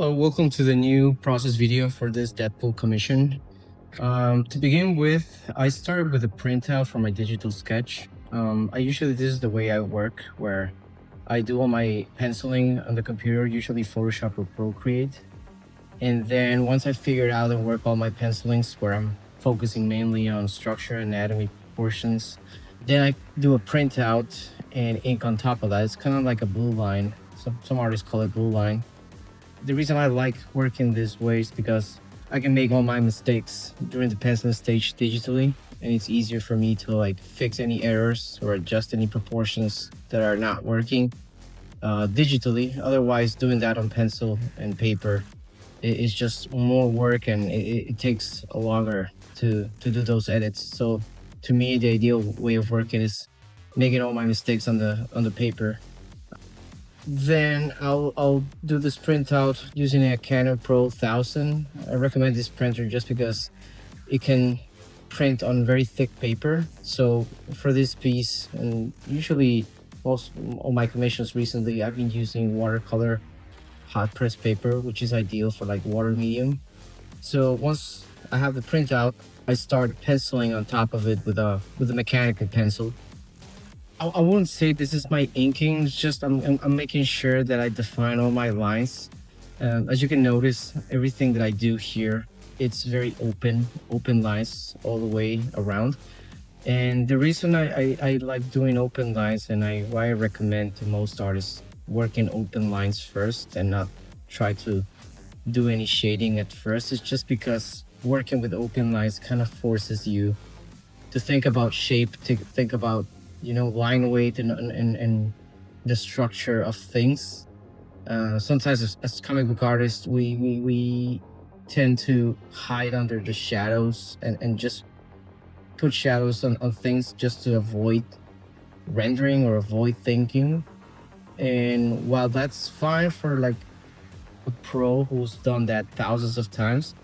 Hello, welcome to the new process video for this Deadpool commission. To begin with, I started with a printout for my digital sketch. This is the way I work, where I do all my penciling on the computer, usually Photoshop or Procreate. And then once I figured out and work all my pencilings, where I'm focusing mainly on structure, anatomy portions, then I do a printout and ink on top of that. It's kind of like a blue line. Some artists call it blue line. The reason I like working this way is because I can make all my mistakes during the penciling stage digitally, and it's easier for me to like fix any errors or adjust any proportions that are not working digitally. Otherwise, doing that on pencil and paper is just more work, and it takes a longer to do those edits. So to me, the ideal way of working is making all my mistakes on the paper. Then I'll do this printout using a Canon Pro 1000. I recommend this printer just because it can print on very thick paper. So for this piece, and usually most of my commissions recently, I've been using watercolor hot press paper, which is ideal for like water medium. So once I have the printout, I start penciling on top of it with a mechanical pencil. I wouldn't say this is my inking. It's just I'm making sure that I define all my lines. As you can notice, everything that I do here, it's very open lines all the way around. And the reason I like doing open lines, and why I recommend to most artists working open lines first and not try to do any shading at first, is just because working with open lines kind of forces you to think about shape, to think about line weight and the structure of things. Sometimes as comic book artists, we tend to hide under the shadows and just put shadows on things just to avoid rendering or avoid thinking. And while that's fine for like a pro who's done that thousands of times,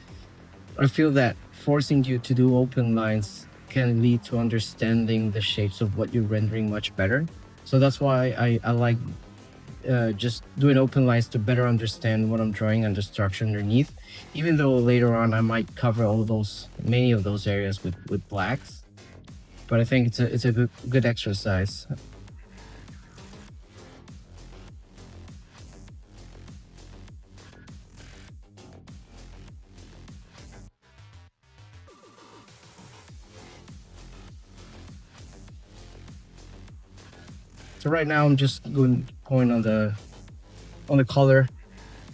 I feel that forcing you to do open lines can lead to understanding the shapes of what you're rendering much better. So that's why I like just doing open lines to better understand what I'm drawing and the structure underneath, even though later on I might cover many of those areas with blacks. But I think it's a good exercise. So right now I'm just going on the color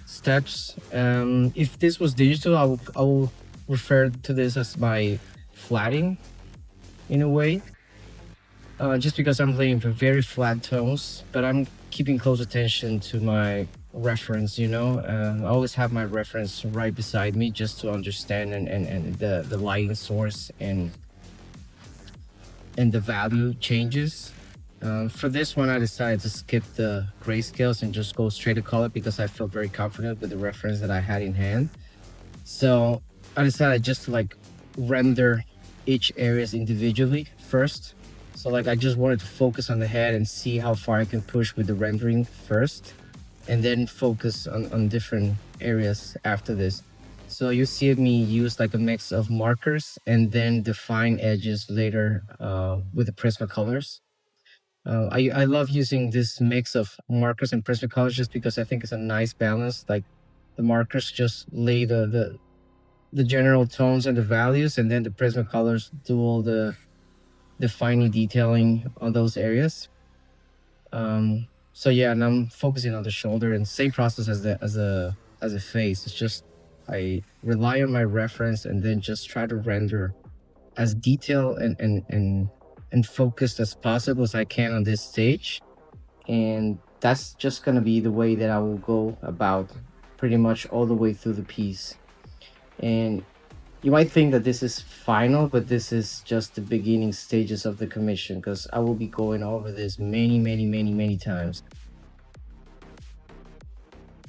steps. If this was digital, I will refer to this as my flatting in a way, just because I'm playing for very flat tones, but I'm keeping close attention to my reference. I always have my reference right beside me just to understand and the lighting source and the value changes. For this one, I decided to skip the grayscales and just go straight to color because I felt very confident with the reference that I had in hand. So I decided just to like render each areas individually first. So like I just wanted to focus on the head and see how far I can push with the rendering first, and then focus on different areas after this. So you see me use like a mix of markers and then define edges later with the Prismacolors. I love using this mix of markers and Prismacolors just because I think it's a nice balance. Like the markers just lay the general tones and the values, and then the Prismacolors do all the fine detailing on those areas. So yeah, and I'm focusing on the shoulder, and same process as the face. It's just I rely on my reference and then just try to render as detailed and focused as possible as I can on this stage. And that's just gonna be the way that I will go about pretty much all the way through the piece. And you might think that this is final, but this is just the beginning stages of the commission, because I will be going over this many times.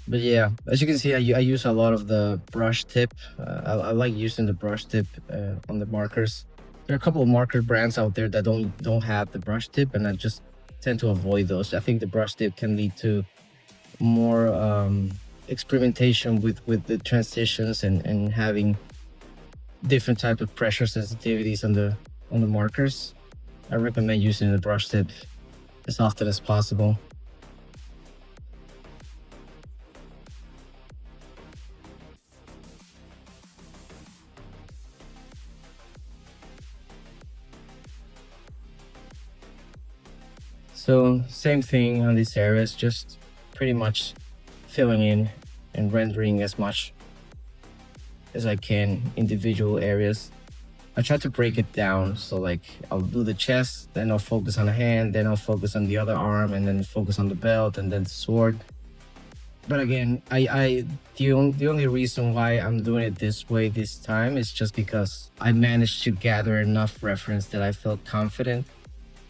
But yeah, as you can see, I use a lot of the brush tip. I like using the brush tip on the markers. There are a couple of marker brands out there that don't have the brush tip, and I just tend to avoid those. I think the brush tip can lead to more experimentation with the transitions and having different type of pressure sensitivities on the markers, I recommend using the brush tip as often as possible. So same thing on these areas, just pretty much filling in and rendering as much as I can individual areas. I try to break it down. So like I'll do the chest, then I'll focus on the hand, then I'll focus on the other arm, and then focus on the belt and then the sword. But again, the only reason why I'm doing it this way this time is just because I managed to gather enough reference that I felt confident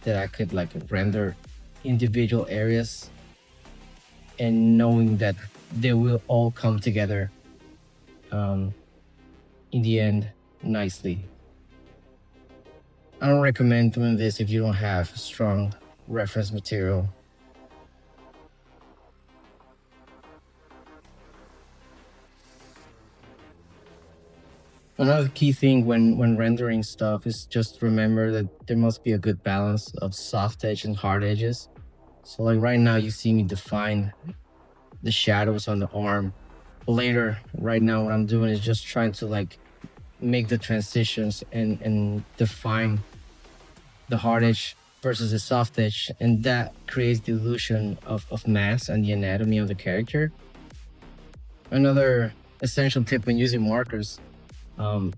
that I could like render individual areas and knowing that they will all come together um, in the end nicely. I don't recommend doing this if you don't have strong reference material. Another key thing when rendering stuff is just remember that there must be a good balance of soft edge and hard edges. So like right now you see me define the shadows on the arm. Later, right now what I'm doing is just trying to like make the transitions and define the hard edge versus the soft edge, and that creates the illusion of mass and the anatomy of the character. Another essential tip when using markers, um,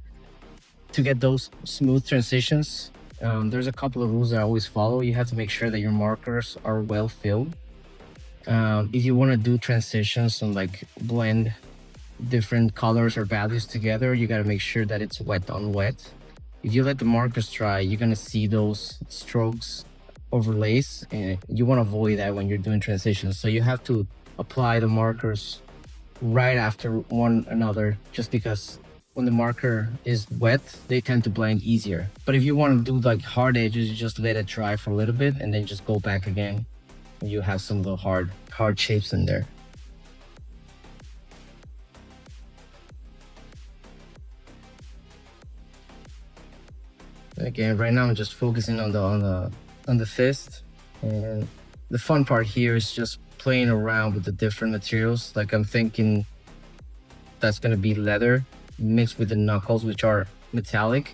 to get those smooth transitions, there's a couple of rules that I always follow. You have to make sure that your markers are well filled. If you want to do transitions and like blend different colors or values together, you got to make sure that it's wet on wet. If you let the markers dry, you're gonna see those strokes overlays, and you want to avoid that when you're doing transitions. So you have to apply the markers right after one another, just because when the marker is wet, they tend to blend easier. But if you want to do like hard edges, you just let it dry for a little bit and then just go back again. And you have some of the hard shapes in there. Again, right now I'm just focusing on the fist, and the fun part here is just playing around with the different materials. Like I'm thinking that's gonna be leather mixed with the knuckles, which are metallic.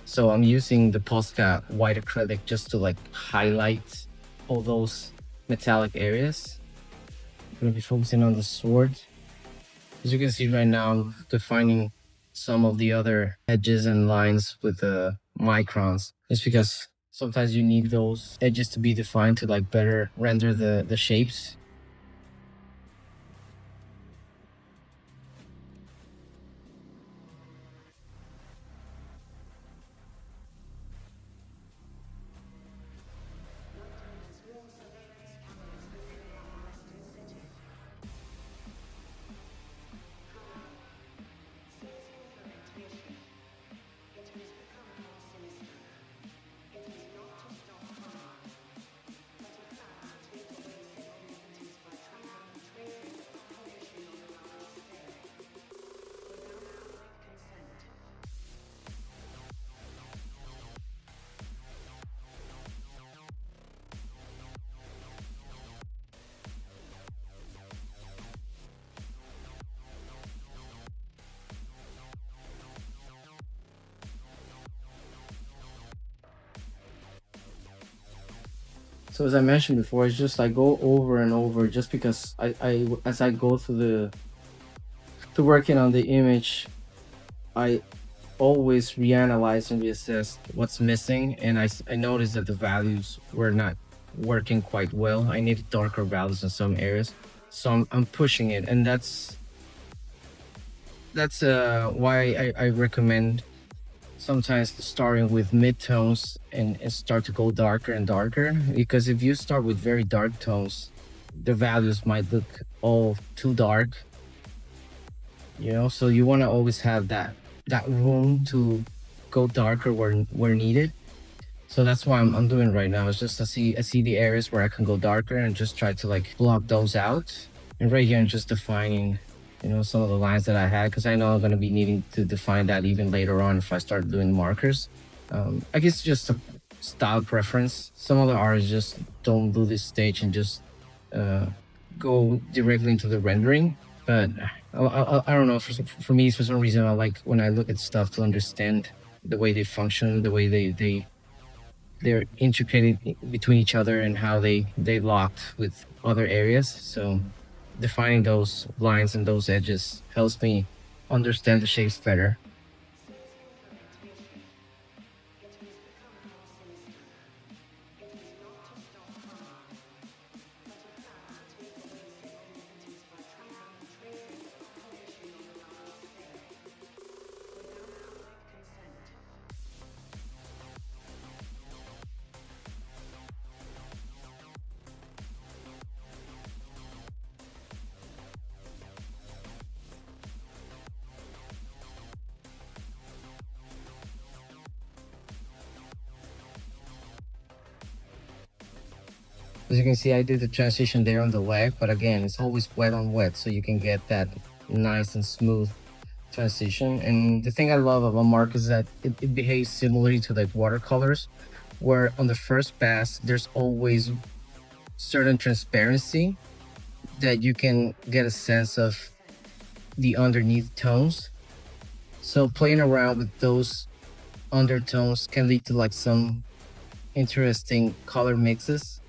So I'm using the Posca white acrylic just to like highlight all those metallic areas. I'm gonna be focusing on the sword. As you can see right now, I'm defining some of the other edges and lines with the microns. It's because sometimes you need those edges to be defined to like better render the shapes. So as I mentioned before, it's just I go over and over just because I as I go through to working on the image, I always reanalyze and reassess what's missing, and I noticed that the values were not working quite well. I needed darker values in some areas, so I'm pushing it, and that's why I recommend sometimes starting with mid-tones and start to go darker and darker, because if you start with very dark tones, the values might look all too dark, you know. So you want to always have that room to go darker where needed. So that's why I'm doing right now. It's just I see the areas where I can go darker and just try to like block those out. And right here, I'm just defining, some of the lines that I had, because I know I'm going to be needing to define that even later on if I start doing markers. I guess just a style preference. Some of the artists just don't do this stage and just uh, go directly into the rendering. But I don't know. For me, for some reason, I like when I look at stuff to understand the way they function, the way they're integrated between each other, and how they locked with other areas. So defining those lines and those edges helps me understand the shapes better. As you can see, I did the transition there on the leg, but again, it's always wet on wet, so you can get that nice and smooth transition. And the thing I love about mark is that it behaves similarly to like watercolors, where on the first pass, there's always certain transparency that you can get a sense of the underneath tones. So playing around with those undertones can lead to like some interesting color mixes.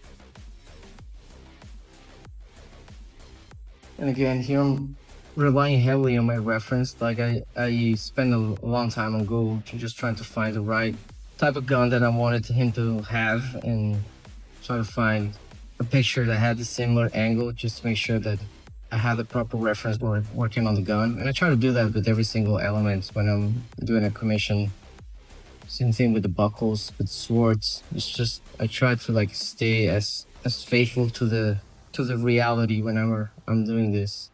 And again, here I'm relying heavily on my reference. Like I spent a long time on Google just trying to find the right type of gun that I wanted him to have, and try to find a picture that had a similar angle just to make sure that I have the proper reference when working on the gun. And I try to do that with every single element when I'm doing a commission. Same thing with the buckles, with swords. It's just I try to like stay as faithful to the reality whenever I'm doing this.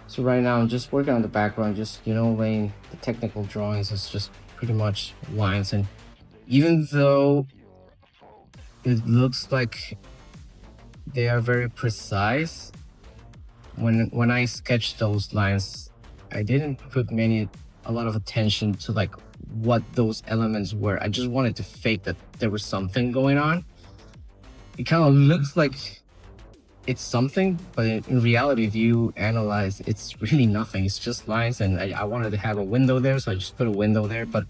So right now I'm just working on the background, just laying the technical drawings. It's just pretty much lines, and even though it looks like they are very precise, when I sketched those lines, I didn't put a lot of attention to like what those elements were. I just wanted to fake that there was something going on. It kind of looks like it's something, but in reality, if you analyze, it's really nothing. It's just lines, and I wanted to have a window there, so I just put a window there. But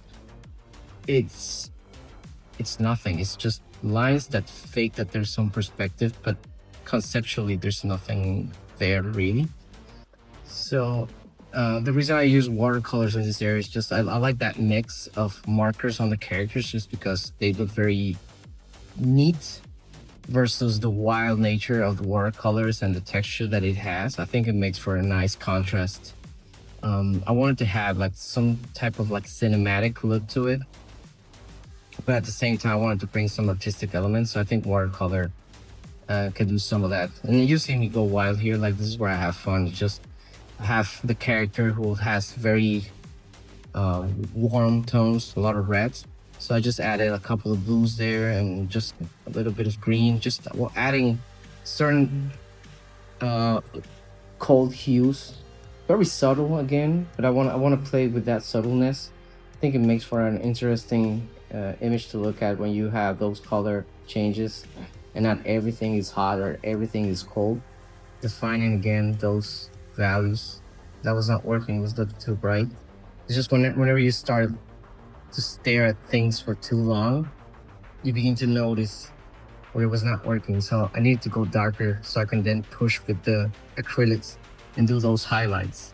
it's it's nothing. It's just lines that fake that there's some perspective, but conceptually, there's nothing there really. So the reason I use watercolors in this area is just I like that mix of markers on the characters, just because they look very neat versus the wild nature of the watercolors and the texture that it has. I think it makes for a nice contrast. I wanted to have like some type of like cinematic look to it, but at the same time, I wanted to bring some artistic elements. So I think watercolor can do some of that. And you see me go wild here. Like this is where I have fun. Just have the character who has very warm tones, a lot of reds. So I just added a couple of blues there and just a little bit of green, just adding certain uh, cold hues, very subtle again, but I want to play with that subtleness. I think it makes for an interesting image to look at when you have those color changes, and not everything is hot or everything is cold. Defining again those values. That was not working. It was a little too bright. It's just whenever you start to stare at things for too long, you begin to notice where it was not working. So I need to go darker so I can then push with the acrylics and do those highlights.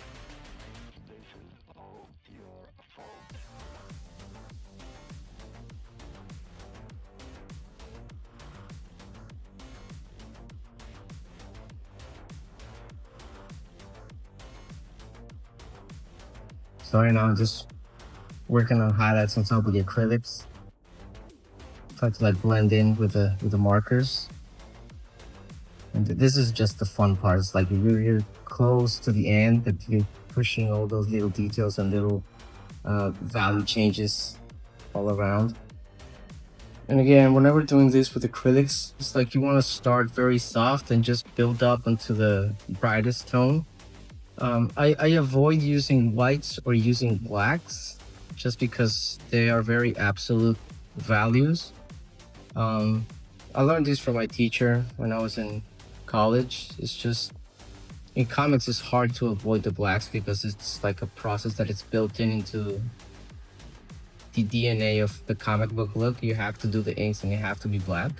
So right now I'm just working on highlights on top of the acrylics. Try to like blend in with the markers. And this is just the fun part. It's like you're close to the end, but you're pushing all those little details and little value changes all around. And again, whenever doing this with acrylics, it's like you want to start very soft and just build up into the brightest tone. I avoid using whites or using blacks just because they are very absolute values. Um, I learned this from my teacher when I was in college. It's just in comics, it's hard to avoid the blacks because it's like a process that it's built into the DNA of the comic book look. You have to do the inks and you have to be black.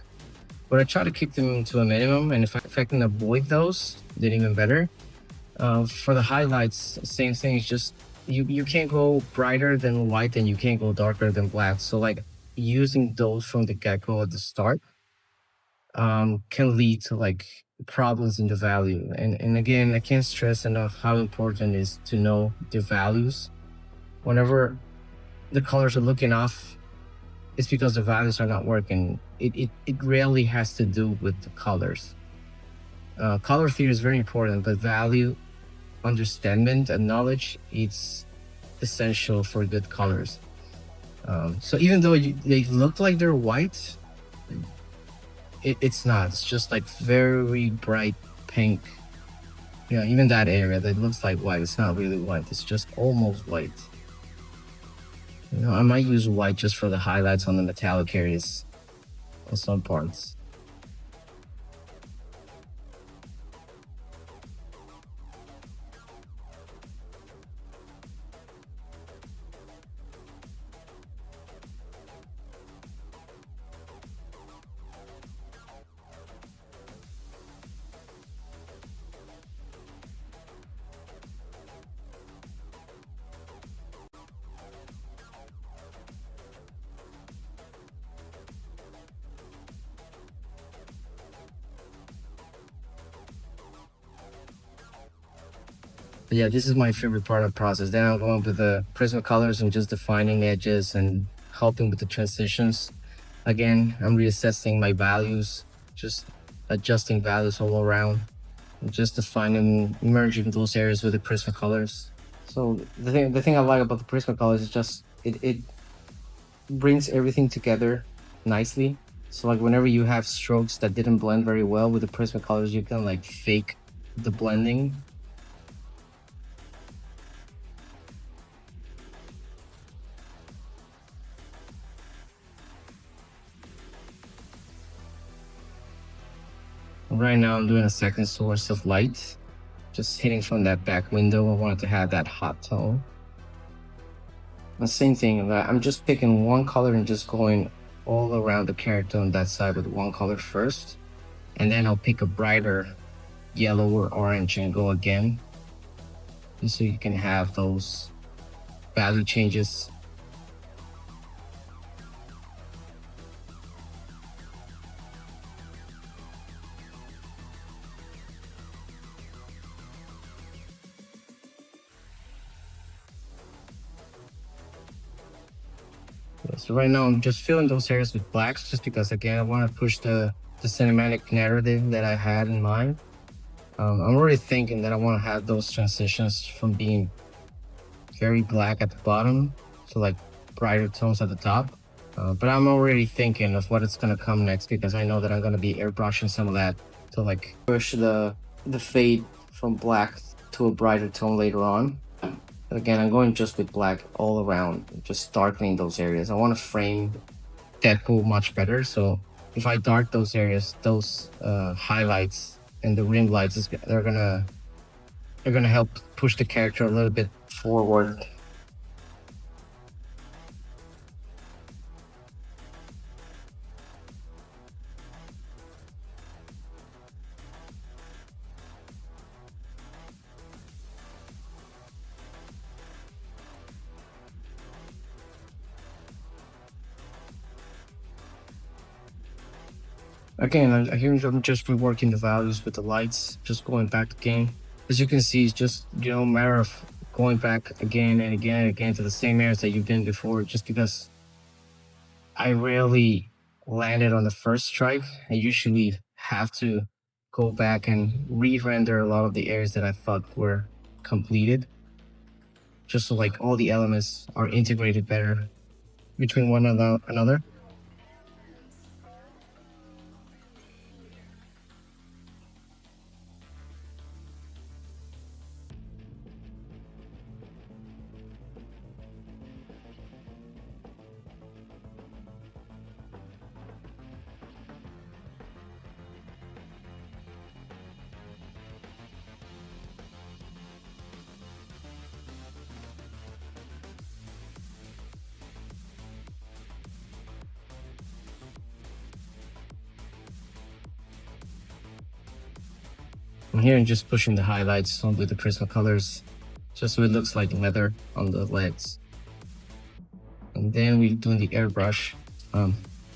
But I try to keep them to a minimum, and if I can avoid those, then even better. For the highlights, same thing. It's just you can't go brighter than white and you can't go darker than black. So like using those from the get-go at the start can lead to like problems in the value. And again, I can't stress enough how important it is to know the values. Whenever the colors are looking off, it's because the values are not working. It rarely has to do with the colors. Color theory is very important, but value understanding and knowledge, it's essential for good colors. So even though they look like they're white, it's not. It's just like very bright pink. Yeah, even that area that looks like white, it's not really white. It's just almost white. You know, I might use white just for the highlights on the metallic areas on some parts. But yeah, this is my favorite part of the process. Then I'm going with the Prismacolors and just defining edges and helping with the transitions. Again, I'm reassessing my values, just adjusting values all around, and just defining, merging those areas with the Prismacolors. So the thing I like about the Prismacolors is just it brings everything together nicely. So like whenever you have strokes that didn't blend very well with the Prismacolors, you can like fake the blending. Right now I'm doing a second source of light, just hitting from that back window. I wanted to have that hot tone. The same thing, I'm just picking one color and just going all around the character on that side with one color first. And then I'll pick a brighter yellow or orange and go again. Just so you can have those value changes. So right now I'm just filling those areas with blacks just because again I want to push the cinematic narrative that I had in mind. I'm already thinking that I want to have those transitions from being very black at the bottom to like brighter tones at the top. But I'm already thinking of what it's gonna come next because I know that I'm gonna be airbrushing some of that to like push the fade from black to a brighter tone later on. But again, I'm going just with black all around, just darkening those areas. I want to frame Deadpool much better. So if I dark those areas, those highlights and the rim lights, they're gonna help push the character a little bit forward. Again, I'm just reworking the values with the lights, just going back to game. As you can see, it's just, you know, a matter of going back again and again and again to the same areas that you've been before, just because I rarely landed on the first strike. I usually have to go back and re-render a lot of the areas that I thought were completed, just so like all the elements are integrated better between one another. I'm here and just pushing the highlights on with the Prismacolors, just so it looks like leather on the legs. And then we're doing the airbrush.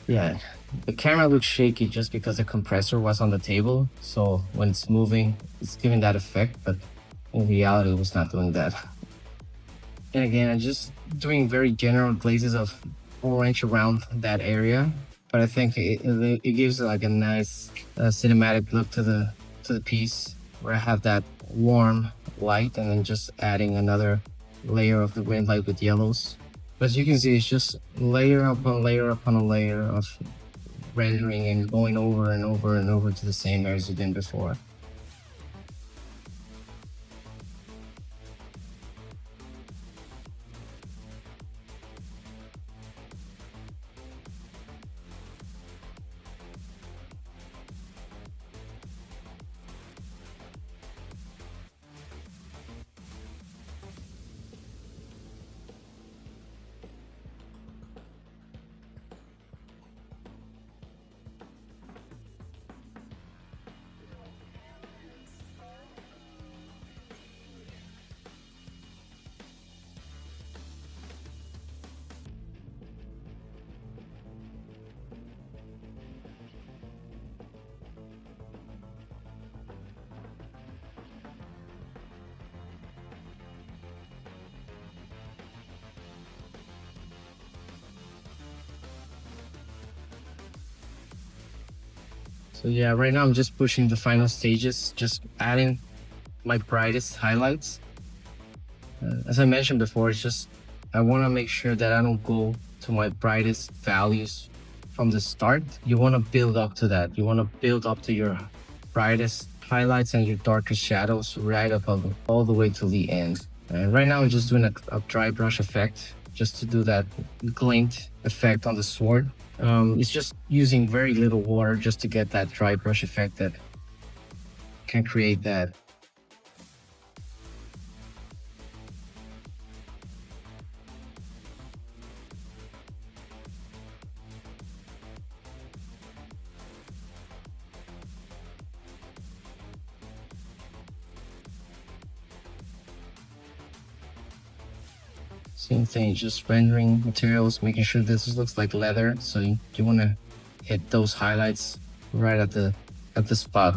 Yeah, the camera looks shaky just because the compressor was on the table. So when it's moving, it's giving that effect, but in reality, it was not doing that. And again, I'm just doing very general glazes of orange around that area. But I think it gives like a nice cinematic look to the piece, where I have that warm light and then just adding another layer of the green light with yellows. But as you can see, it's just layer upon layer upon a layer of rendering and going over and over and over to the same areas you did before. So yeah, right now I'm just pushing the final stages, just adding my brightest highlights. As I mentioned before, it's just I want to make sure that I don't go to my brightest values from the start. You want to build up to that. You want to build up to your brightest highlights and your darkest shadows right up all the way to the end. And right now I'm just doing a dry brush effect just to do that glint effect on the sword. It's just using very little water just to get that dry brush effect that can create that. Same thing, just rendering materials, making sure this looks like leather. So you want to hit those highlights right at the spot.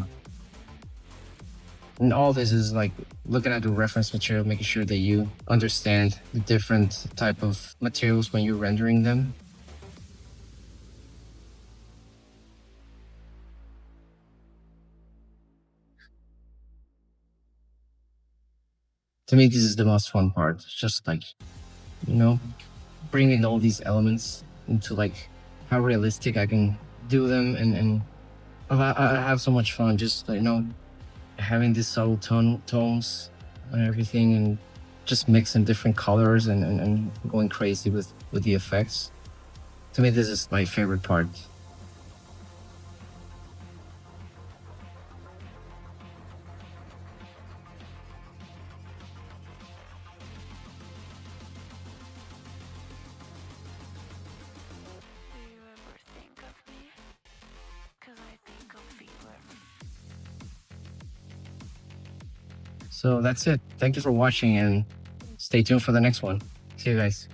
And all this is like looking at the reference material, making sure that you understand the different type of materials when you're rendering them. To me, this is the most fun part. It's just like, you know, bringing all these elements into like how realistic I can do them, and I have so much fun just, you know, having these subtle tones and everything, and just mixing different colors and going crazy with the effects. To me, this is my favorite part. Do you ever think of me? 'Cause I think of fever. So that's it. Thank you for watching, and stay tuned for the next one. See you guys.